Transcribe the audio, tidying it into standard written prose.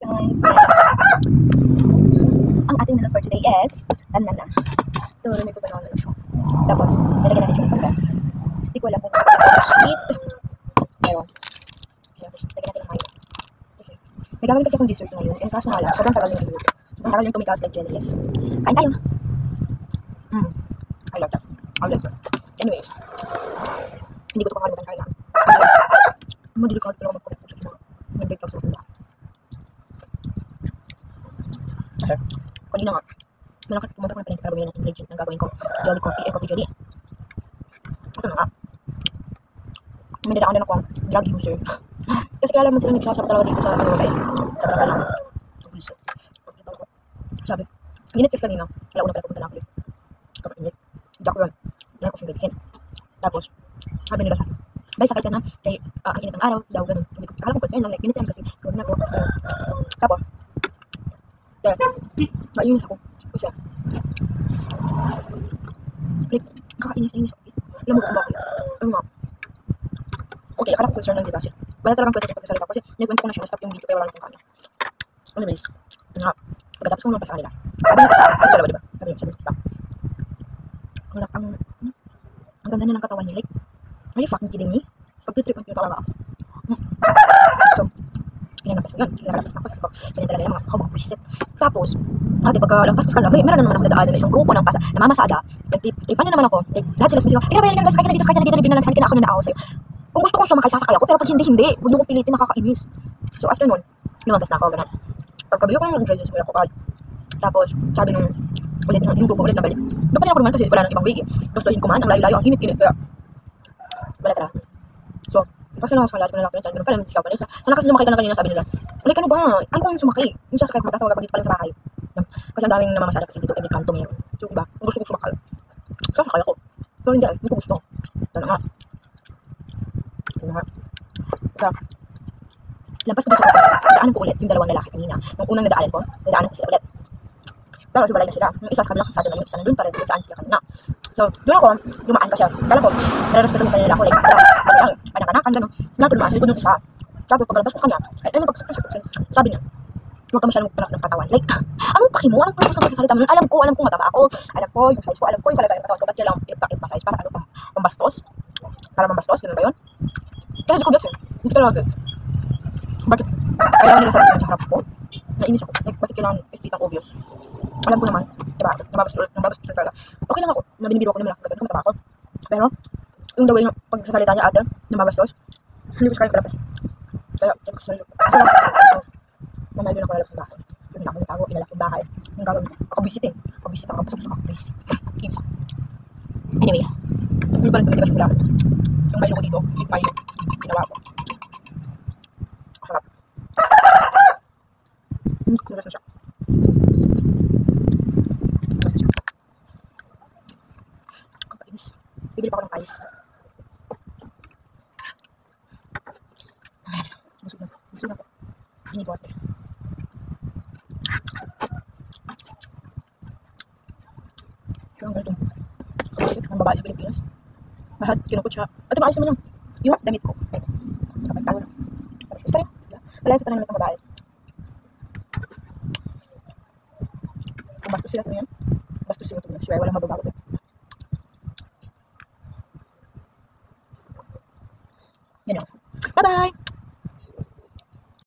guys. Ang ating menu for today is banana. Ito, may pupunong ano siya. Tapos, nilagyan natin siya ng condense. Hindi ko alam kung sweet. Pero, lagyan natin ng mayo. Kasi, may gagawin kasi akong dessert ngayon. And kaso nga lang, sobrang tagal yung minuto. Sobrang tagal yung tumikas like jellies. Kain tayo. I love that. I like that. Anyways, hindi ko ito kakalimutan kain na. Madilikad pero magkulit ko sa mga nag-date lang sa maganda. Kanina nga, malakit pumunta ko na pala para bumili ng ingredient ng gagawin ko. Jolly coffee and coffee jelly. Ito na nga. May dadaan din ako ang drug user. Kasi kaya naman sila nagsasap talaga dito sa ano ay sa barangay. Sabi, init kasi kanina. Wala una pala pumunta na ako dito. Kapag init. Hindi ako yun. Hindi ako singgabihin. Tapos, sabi nila sa akin, dahil sakay ka na, kaya ang init ng araw, daw ganun. Sabi ko, akala ko concern lang, like, init yan kasi, gawin na ako. Tapos, nainis ako. Kasi, like, kakainis ako. Alam mo kung bakit. Ano nga. Okay, akala ko concern lang, diba? Wala talagang pwede ko pagkasalita kasi nagkwento ko na siya, na-stop yung video kaya wala nang kung kanya. Anyways, nga, pagkatapos ko naman pa sa kanila. Sabi niya sa dalawa, diba? Sabi niya sa wala, ang ganda niya ng katawan niya, like, are you fucking kidding me? Pagtitripan niyo talaga ako. So, pinanapas ko yun. Sige, nakalampas na ako. Sabi ko, pinintala nila mga preset. Tapos, ate, pagkalampas ko sa kanila, meron na naman ako nadaanan na isang grupo ng namamasada. Nagtripan na naman ako. Like, lahat sila sumisigaw, ikaw ba, sakay ka na dito, libin na ako na ako sa'yo. Kung gusto ko sumakay, sasakay ako, pero pag hindi. Huwag niyo kong pilitin, nakakainis. So, after nun, lumabas na ako, ganun. Pagkabiyo ko yung dresses, wala ko kahit. Tapos, sabi nung, ulit yung grupo, ulit na balik. Doon pa rin ako naman kasi wala nang ibang way. Gusto yun kumain, ang layo-layo, ang init-init, kaya wala tara. So, kasi lang ako sa lahat ko na lang pinsan, pero parang nagsikaw pa rin siya. Sana kasi sumakay ka na kanina, sabi nila, ulit ka na ba? Ay, kung sumakay. Yung sasakay ko, magkasawag ako dito pa lang sa bahay. Kasi ang daming namamasada kasi dito, every kanto meron. So, iba, kung gusto ko sumakay. So, sakay ako. Pero hindi ko gusto. Ito na nga. Ito. Lampas ko dito, nadaanan ko ulit yung dalawang lalaki kanina. Nung unang nadaanan ko sila ulit. Pero hiwalay na sila. Yung isa sa kabilang kasada na yung isa nandun pa rin kung saan sila kanina. So, doon ako, dumaan kasi. Kala ko, nare-respeto yung kanila ako. Like, anak-anakan, gano'n. Kaya ko dumaan, sabi ko nung isa. Sabi ko, paglabas ko kanya, ay, ano sabi niya, huwag ka masyadong magpanak ng katawan. Like, anong paki mo? Anong purpose ng pagsasalita mo? Alam ko mataba ako. Alam ko, yung size ko. Alam ko yung kalagay ng katawan ko. Ba't siya lang ipa-size? Para ano, pambastos? Para mambastos? Ganun ba yun? Kaya hindi ko gets eh. Hindi ko talaga gets. Bakit? Kailangan nila sabihin sa harap ko. Nainis ako. Like, bakit kailangan isitang obvious? Alam ko naman, diba? Nababas ko talaga. Okay lang ako. Nabinibiro ko naman ako. Kasi mataba ako. Pero, yung the way ng pagsasalita niya ate, nababastos, hindi ko siya kaya palabas. Kaya, sabi ko sa sarili ko. Kasi lang, mamayo na ako lalabas sa bahay. Doon na ako natago, inalak yung bahay. Yung gagawin ko. Ako visit ako pasok sa visit. Kips. Anyway, hindi pa rin pagkatigas ko lang. Yung mayo ko dito, yung mayo, ginawa ko. Harap. Labas na siya. Kakainis. Bibili pa ako ng ice. Busog na po. I need water. So, ang ganito. Kapasik ng babae sa Pilipinas. Lahat, kinukot siya. At maayos naman yung damit ko. Kapag tayo na. Kapasik pa rin. Wala sa pananamit ng babae. Kung bastos sila ito yun, bastos sila ito. Swear, walang mababago ito. Yan yun. Bye-bye!